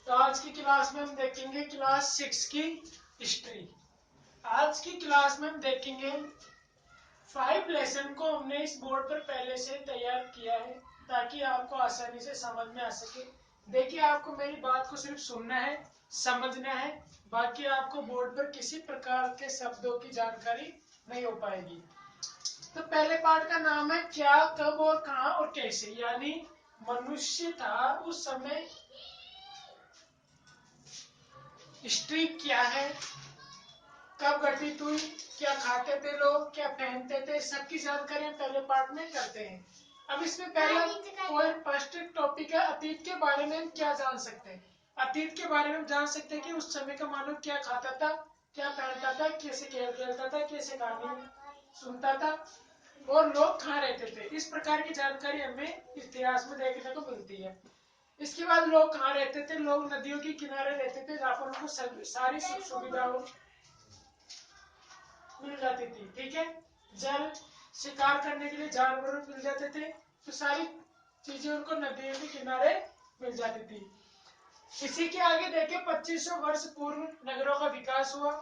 तो आज की क्लास में हम देखेंगे क्लास 6 की हिस्ट्री। आज की क्लास में हम देखेंगे 5 लेसन को हमने इस बोर्ड पर पहले से तैयार किया है ताकि आपको आसानी से समझ में आ सके। देखिए, आपको मेरी बात को सिर्फ सुनना है, समझना है, बाकी आपको बोर्ड पर किसी प्रकार के शब्दों की जानकारी नहीं हो पाएगी। तो पहले पार्ट का नाम है क्या, कब और कहां और कैसे, यानी मनुष्य था उस समय, हिस्ट्री क्या है, कब घटित हुई, क्या खाते थे लोग, क्या पहनते थे, सबकी जानकारी हम पहले पार्ट में करते हैं। अब इसमें पहला कोई फर्स्ट टॉपिक है अतीत के बारे में हम क्या जान सकते हैं। अतीत के बारे में हम जान सकते हैं कि उस समय का मानव क्या खाता था, क्या पहनता था, कैसे खेल खेलता था, कैसे कहानी सुनता था और लोग कहाँ रहते थे। इस प्रकार की जानकारी हमें इतिहास में देखने को मिलती है। इसके बाद लोग कहाँ रहते थे, लोग नदियों के किनारे रहते थे जहाँ पर उनको सारी सुविधाओं मिल जाती थी। ठीक है, जल, शिकार करने के लिए जानवर मिल जाते थे, तो सारी चीजें उनको नदियों के किनारे मिल जाती थी। इसी के आगे देखे 2500 वर्ष पूर्व नगरों का विकास हुआ।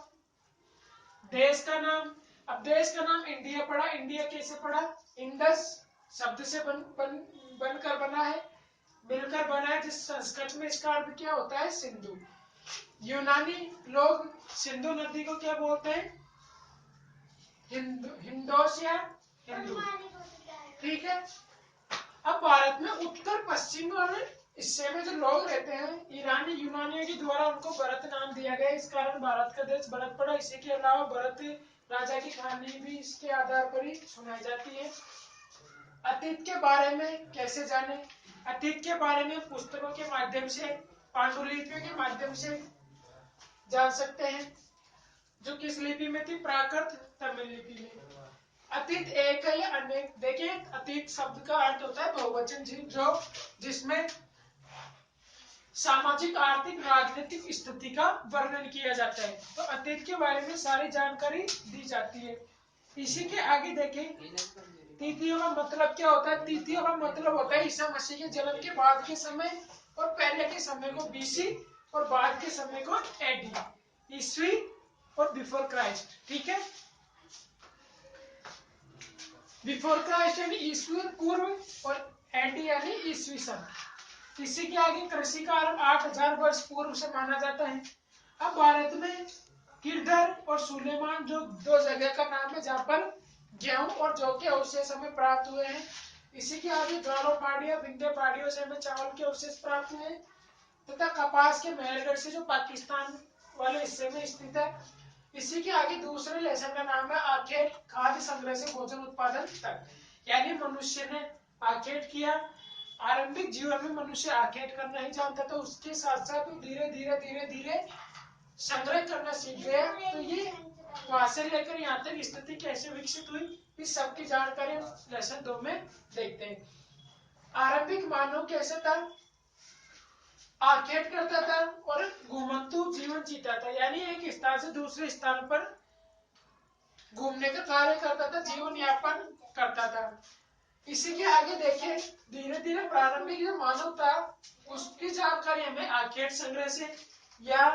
देश का नाम, अब देश का नाम इंडिया पड़ा। इंडिया कैसे पड़ा? इंडस शब्द से बनकर बना है, मिलकर बना है, जिस संस्कृत में इसका अर्थ क्या होता है? सिंधु। यूनानी लोग सिंधु नदी को क्या बोलते हैं? हिंदोस या हिंदू। ठीक है, अब भारत में उत्तर पश्चिम वाले हिस्से में जो लोग रहते हैं, ईरानी यूनानियों के द्वारा उनको भरत नाम दिया गया, इस कारण भारत का देश भरत पड़ा। इसी के अलावा भरत राजा की कहानी भी इसके आधार पर ही सुनाई जाती है। अतीत के बारे में कैसे जाने? अतीत के बारे में पुस्तकों के माध्यम से, पांडुलिपियों के माध्यम से जान सकते हैं, जो किस लिपि में थी? प्राकृत तमिल लिपि में। अतीत एक है या अनेक? देखिए, अतीत शब्द का अर्थ होता है बहुवचन, जो जिसमें सामाजिक, आर्थिक, राजनीतिक स्थिति का वर्णन किया जाता है। तो अतीत के बारे में सारी जानकारी दी जाती है। इसी के आगे देखें, तिथियों का मतलब क्या होता है? तिथियों का मतलब होता है ईसा मसीह के जन्म के बाद के समय और पहले के समय को बीसी और बाद के समय को एडी, ईस्वी और बिफोर क्राइस्ट। ठीक है, बिफोर क्राइस्ट यानी ईस्वी पूर्व और एडी यानी ईस्वी सन। इसी के आगे कृषि का आरंभ 8000 वर्ष पूर्व से माना जाता है। अब भारत में किरधर और सुलेमान जो दो जगह का नाम है जहाँ पर गेहूं और जौ के अवशेष हमें प्राप्त हुए हैं। इसी के आगे गारो पहाड़ियां, विंध्य पहाड़ियों से हमें चावल के अवशेष प्राप्त हुए हैं, तथा कपास के महलगढ़ से जो पाकिस्तान वाले हिस्से में स्थित है। इसी के आगे दूसरे लेसन का नाम है आखेट, खाद्य संग्रह से भोजन उत्पादन तक, यानी मनुष्य ने आखेट किया। आरंभिक जीवन में मनुष्य आखेट करना ही जानता था, उसके साथ साथ धीरे धीरे धीरे धीरे संग्रह करना सीख गया। तो ये वहां से लेकर यहाँ तक स्थिति कैसे विकसित हुई, इस सब की जानकारी लेसन 2 में देखते हैं। आरंभिक मानव कैसे था? आखेट करता था और घुमंतु जीवन जीता था, यानी एक स्थान से दूसरे स्थान पर घूमने का कार्य करता था, जीवन यापन करता था। इसी के आगे देखें, धीरे धीरे प्रारंभिक जो मानव था उसकी जानकारी हमें आखेट संग्रह से या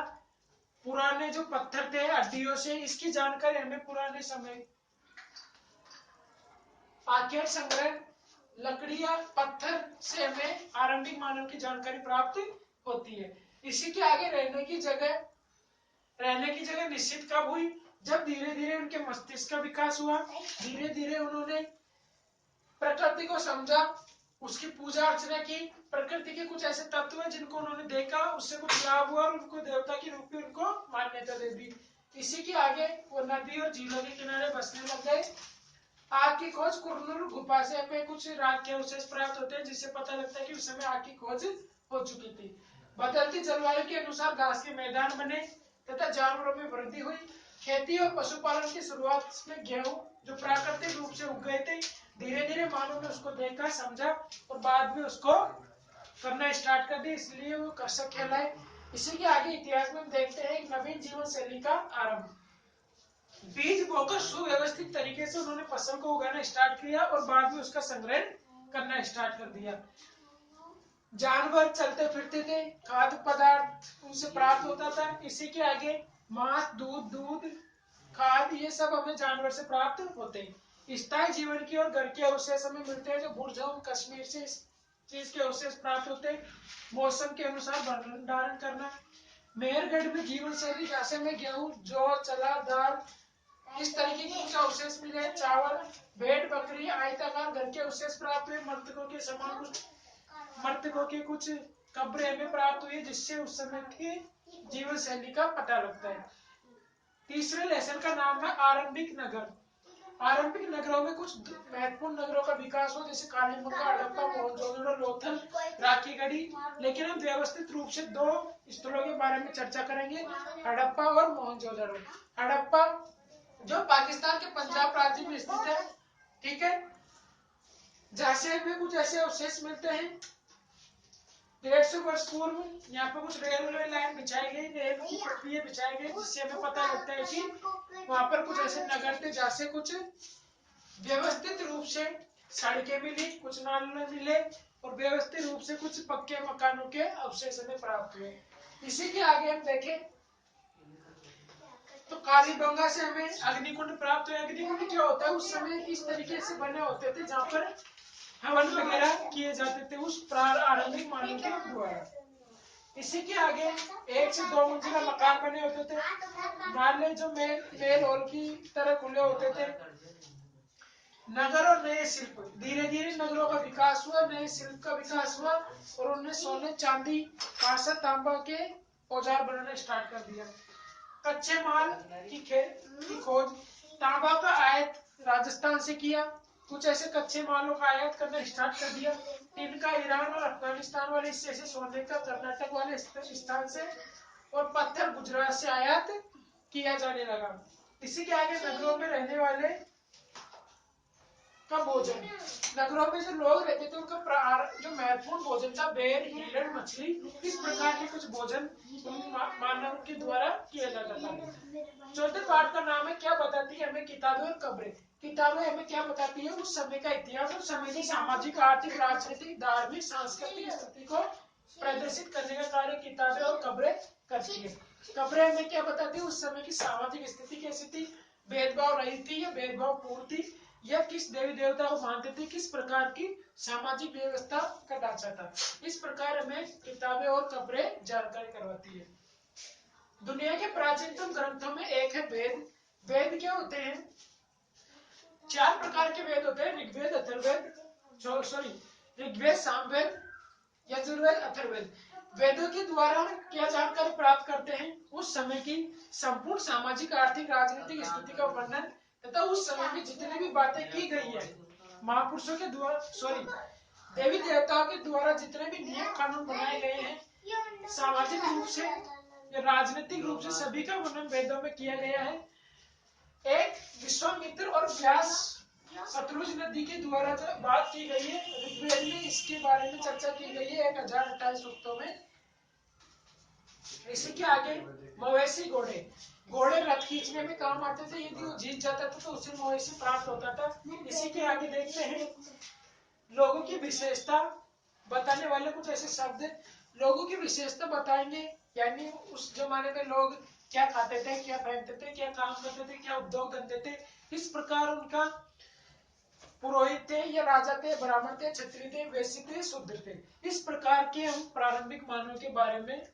पुराने जो पत्थर थे हड्डियों से, इसकी जानकारी हमें पुराने समय आखेट संग्रह, लकड़ियां, पत्थर से हमें आरंभिक मानव की जानकारी प्राप्त होती है। इसी के आगे रहने की जगह निश्चित कब हुई? जब धीरे धीरे उनके मस्तिष्क का विकास हुआ, धीरे धीरे उन्होंने प्रकृति को समझा, उसकी पूजा अर्चना की। प्रकृति के कुछ ऐसे तत्व हैं जिनको उन्होंने देखा, उससे कुछ लाभ हुआ और उनको देवता के रूप में उनको मान्यता दे दी। इसी के आगे वो नदी और झीलों के किनारे बसने लग गए। आग की खोज, कुरनूल गुफा से हमें कुछ राख के अवशेष प्राप्त होते हैं, जिससे पता लगता है कि उस समय आग की खोज हो चुकी थी। बदलती जलवायु के अनुसार घास के मैदान बने तथा जानवरों में वृद्धि हुई। खेती और पशुपालन की शुरुआत में गेहूं जो प्राकृतिक रूप से उग गए थे, धीरे धीरे मानव ने उसको देखा, समझा और बाद में उसको करना स्टार्ट कर दिया, इसलिए वो कृषक कहलाए। इसी के आगे इतिहास में हम देखते हैं एक नवीन जीवन शैली का आरंभ। बीज बोकर सुव्यवस्थित तरीके से उन्होंने फसल को उगाना स्टार्ट किया और बाद में उसका संग्रहण करना स्टार्ट कर दिया। जानवर चलते फिरते थे, खाद्य पदार्थ उनसे प्राप्त होता था। इसी के आगे मांस, दूध, खाद, ये सब हमें जानवर से प्राप्त होते हैं। स्थायी जीवन की और घर के अवशेष हमें मिलते हैं, जो बुरजाउन कश्मीर से इस चीज के अवशेष प्राप्त होते हैं। मौसम के अनुसार भंडारण करना। मेहरगढ़ में जीवन शैली, जैसे में गेहूं, जौ, चना, दाल, इस तरीके के कुछ अवशेष मिले। चावल, भेड़, बकरी, आयताकार घर के अवशेष प्राप्त हुए। मृतकों के कुछ कब्रें हमें प्राप्त हुई, जिससे उस समय की जीवन शैली का पता लगता है। तीसरे लेसन का नाम है आरंभिक नगर। आरंभिक नगरों में कुछ महत्वपूर्ण नगरों का विकास हो, जैसे कालीबंगा, हड़प्पा, मोहनजोदड़ो, लोथल, राखीगढ़ी। लेकिन हम व्यवस्थित रूप से 2 स्थलों के बारे में चर्चा करेंगे, हड़प्पा और मोहनजोदड़ो। हड़प्पा जो पाकिस्तान के पंजाब राज्य में स्थित है, ठीक है, जैसे में कुछ ऐसे अवशेष मिलते हैं। 150 वर्ष पूर्व यहाँ पे कुछ रेलवे लाइन बिछाई गई, रेल की पटरियां बिछाई गई, जिससे हमें पता लगता है कि वहां पर कुछ ऐसे नगर थे, जैसे कुछ व्यवस्थित रूप से सड़कें मिली, कुछ नाले मिले, और व्यवस्थित रूप से कुछ पक्के मकानों के अवशेष हमें प्राप्त हुए। इसी के आगे हम देखें तो कालीबंगा से हमें अग्निकुंड प्राप्त हुए। अग्निकुंड क्या होता है, उस समय इस तरीके से बने होते थे जहाँ पर हवन वगैरह किए जाते थे उस आरंभिक मानव के द्वारा। इसी के आगे 1 से 2 मंजिला मकान बने होते थे। नाले जो मेल हॉल की तरह खुले होते थे। नगर और नए शिल्प, धीरे धीरे नगरों का विकास हुआ, नए शिल्प का विकास हुआ, और उन्होंने सोने, चांदी, कांसा, तांबा के औजार बनाना स्टार्ट कर दिया। कच्चे माल की खोज, तांबा का आयात राजस्थान से किया, कुछ ऐसे कच्चे मालों का आयात करना स्टार्ट कर दिया। टिन का ईरान और अफगानिस्तान वाले हिस्से से, सोने का कर्नाटक वाले स्थान से, और पत्थर गुजरात से आयात किया जाने लगा। इसी के आगे नगरों में रहने वाले का भोजन, नगरों में जो लोग रहते थे उनका जो महत्वपूर्ण भोजन था, बेर, हिरण, मछली, इस प्रकार के कुछ भोजन मानव के द्वारा किया जाता था। चौथे पाठ का नाम है क्या बताती है हमें किताबें और कब्रें। किताबें हमें क्या बताती है, उस समय का इतिहास, उस समय की सामाजिक, आर्थिक, राजनीतिक, धार्मिक, सांस्कृतिक स्थिति को प्रदर्शित करने का कार्य किताबें और कब्रें करती है। कब्रें हमें क्या बताती है, उस समय की सामाजिक स्थिति कैसी थी, भेदभाव रही थी या भेदभाव पूर्ण थी, या किस देवी देवता को मानते थे, किस प्रकार की सामाजिक व्यवस्था का ढांचा था। इस प्रकार हमें किताबें और कब्रें जानकारी करवाती है। दुनिया के प्राचीनतम ग्रंथों में एक है वेद। वेद क्या होते हैं, 4 प्रकार के वेद होते हैं, ऋग्वेद, अथर्ववेद, ऋग्वेद, सामवेद, यजुर्वेद, अथर्ववेद। वेदों के द्वारा क्या जानकारी प्राप्त करते हैं, उस समय की संपूर्ण सामाजिक, आर्थिक, राजनीतिक स्थिति का वर्णन तथा उस समय में जितनी भी बातें की गई है महापुरुषों के द्वारा, देवी देवताओं के द्वारा जितने भी नियम कानून बनाए गए हैं, सामाजिक रूप से या राजनीतिक रूप से, सभी का वर्णन वेदों में किया गया है। एक विश्वामित्र और व्यास सतलुज नदी के द्वारा जो बात की गई है, ऋग्वेद में इसके बारे में चर्चा की गई है 1028 सूक्तों में। इसी के आगे मवेशी, घोड़े रथ खींचने में काम आते थे, यदि वो जीत जाता था तो उसे मवेशी प्राप्त होता था। इसी के आगे देखते हैं लोगों की विशेषता बताने वाले कुछ ऐसे शब्द, लोगों की विशेषता बताएंगे, यानी उस जमाने में लोग क्या खाते थे, क्या पहनते थे, क्या काम करते थे, क्या उद्योग धंधे थे, किस प्रकार उनका पुरोहित थे या राजा थे, ब्राह्मण थे, क्षत्रिय थे, वैश्य थे, शूद्र थे। इस प्रकार के हम प्रारंभिक मानव के बारे में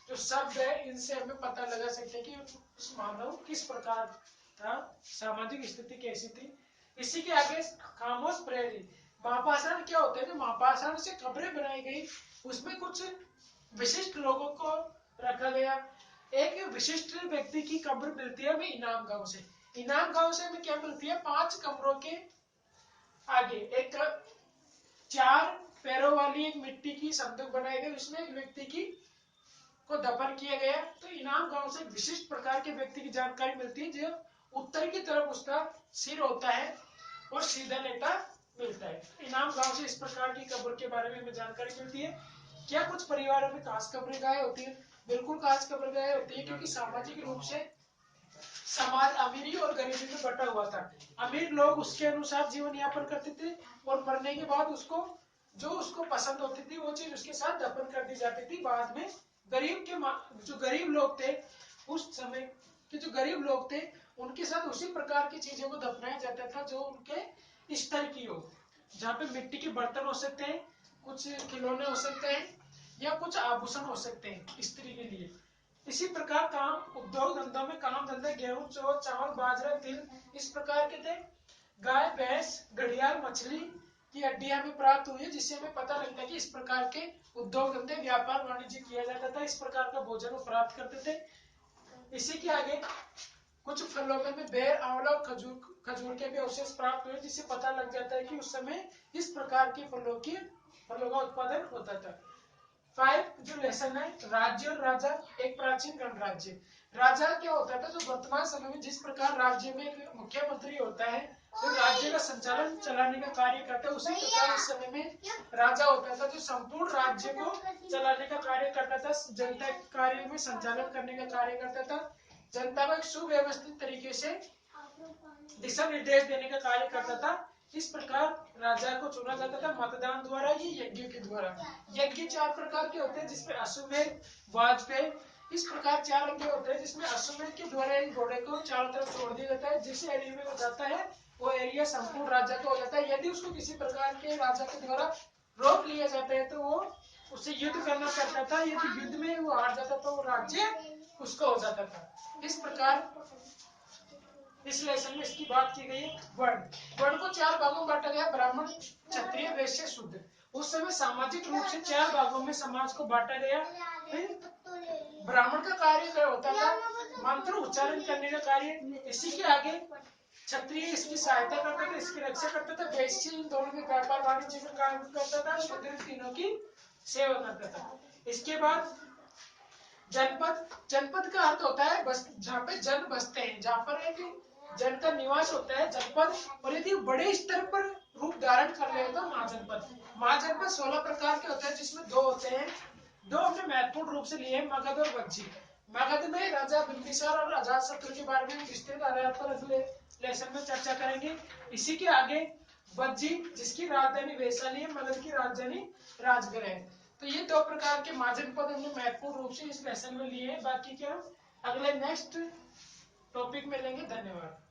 जो शब्द है, इनसे हमें पता लगा सकते हैं कि उस मानव किस प्रकार था, सामाजिक स्थिति कैसी थी। इसी के आगे खामोश प्रहरी, महापाषाण क्या होते हैं, महापाषाण से कब्रें बनाई गई, उसमें कुछ विशिष्ट लोगों को रखा गया। एक विशिष्ट व्यक्ति की कब्र मिलती है हमें इनाम गांव से। इनाम गांव से हमें क्या मिलती है, 5 कमरों के आगे एक 4 पैरों वाली एक मिट्टी की संदूक बनाई गई, उसमें एक व्यक्ति की को दफन किया गया। तो इनाम गांव से विशिष्ट प्रकार के व्यक्ति की जानकारी मिलती है, जो उत्तर की तरफ उसका सिर होता है और सीधा लेटा मिलता है। इनाम गांव से इस प्रकार की कब्र के बारे में हमें जानकारी मिलती है। क्या कुछ परिवारों में खास कब्रें गाय होती है, बिल्कुल खास कब्रें गाय होती है, क्योंकि सामाजिक रूप से समाज अमीरी और गरीबी में बटा हुआ था। अमीर लोग उसके अनुसार जीवन यापन करते थे और मरने के बाद उसको जो उसको पसंद होती थी वो चीज उसके साथ दफन कर दी जाती थी। बाद में जो गरीब लोग थे उस समय के जो गरीब लोग थे उनके साथ उसी प्रकार की चीजों को दफनाया जाता था जो उनके स्तर की हो, जहाँ पे मिट्टी के बर्तन हो सकते हैं, कुछ खिलौने हो सकते हैं या कुछ आभूषण हो सकते हैं स्त्री के लिए। इसी प्रकार काम उद्योग धंधों में काम धंधे गेहूं चावल बाजरा तिल इस प्रकार के थे। गाय भैंस घड़ियाल मछली की हड्डियां भी प्राप्त हुई है, जिससे हमें पता लगता है कि इस प्रकार के उद्योग धंधे व्यापार वाणिज्य किया जाता था, इस प्रकार का भोजन वो प्राप्त करते थे। इसी के आगे कुछ फलों में बेर आंवला और खजूर के भी अवशेष प्राप्त हुए, जिससे पता लग जाता है कि उस समय इस प्रकार के फलों का उत्पादन होता था। 5 जो लेसन है, राज्य और राजा एक प्राचीन गणराज्य। राजा क्या होता था, जो वर्तमान समय में जिस प्रकार राज्य में एक मुख्यमंत्री होता है जो राज्य का संचालन चलाने का कार्य करता है, उसी प्रकार उस समय में राजा होता था जो संपूर्ण राज्य को चलाने का कार्य करता था, जनता के कार्य में संचालन करने का कार्य करता था, जनता को एक सुव्यवस्थित तरीके से दिशा निर्देश देने का कार्य करता था। इस प्रकार राजा को चुना जाता था मतदान द्वारा, ये यज्ञ के द्वारा। यज्ञ 4 प्रकार के होते हैं, जिसमें अश्वमेध, वाजपेयी इस प्रकार 4 यज्ञ होते हैं, जिसमें अश्वमेध के द्वारा एक घोड़े को चारों तरफ छोड़ दिया जाता है, जिस एरिया में वो जाता है वो एरिया संपूर्ण राजा का हो जाता है। यदि उसको किसी प्रकार के राजा के द्वारा रोक लिया जाता है तो वो उससे युद्ध करना पड़ता था, यदि युद्ध में वो हार जाता तो वो राज्य उसका हो जाता था। इस प्रकार इस लेसन में इसकी बात की गई है। वर्ण को 4 भागों में बांटा गया, ब्राह्मण क्षत्रिय वैश्य शूद्र। उस समय सामाजिक रूप से 4 भागों में समाज को बांटा गया। ब्राह्मण का कार्य क्या होता था, मंत्र उच्चारण करने का कार्य। इसी के आगे क्षत्रिय इसकी सहायता करता था, इसकी रक्षा करता था, वैश्य इन दोनों में व्यापार वाणिज्य का काम करता था, शूद्र तीनों की सेवा करता था। इसके बाद जनपद का अर्थ होता है जहाँ पे जन बसते हैं, जहाँ पर एक जन का निवास होता है जनपद। और यदि बड़े स्तर पर रूप धारण कर ले तो महाजनपद। महाजनपद 16 प्रकार के होते हैं, जिसमें 2 होते हैं, 2 हमने महत्वपूर्ण रूप से लिए, मगध और वज्जी। मगध में राजा बिंबिसार और अजातशत्रु के बारे में विस्तृत आधार पर अगले लेसन में चर्चा करेंगे। इसी के आगे वज्जी, जिसकी राजधानी वैशाली है, मगध की राजधानी राजगढ़ है। तो ये 2 प्रकार के महाजनपद हमने महत्वपूर्ण रूप से इस लेसन में लिए हैं। बाकी के हम अगले नेक्स्ट टॉपिक में लेंगे। धन्यवाद।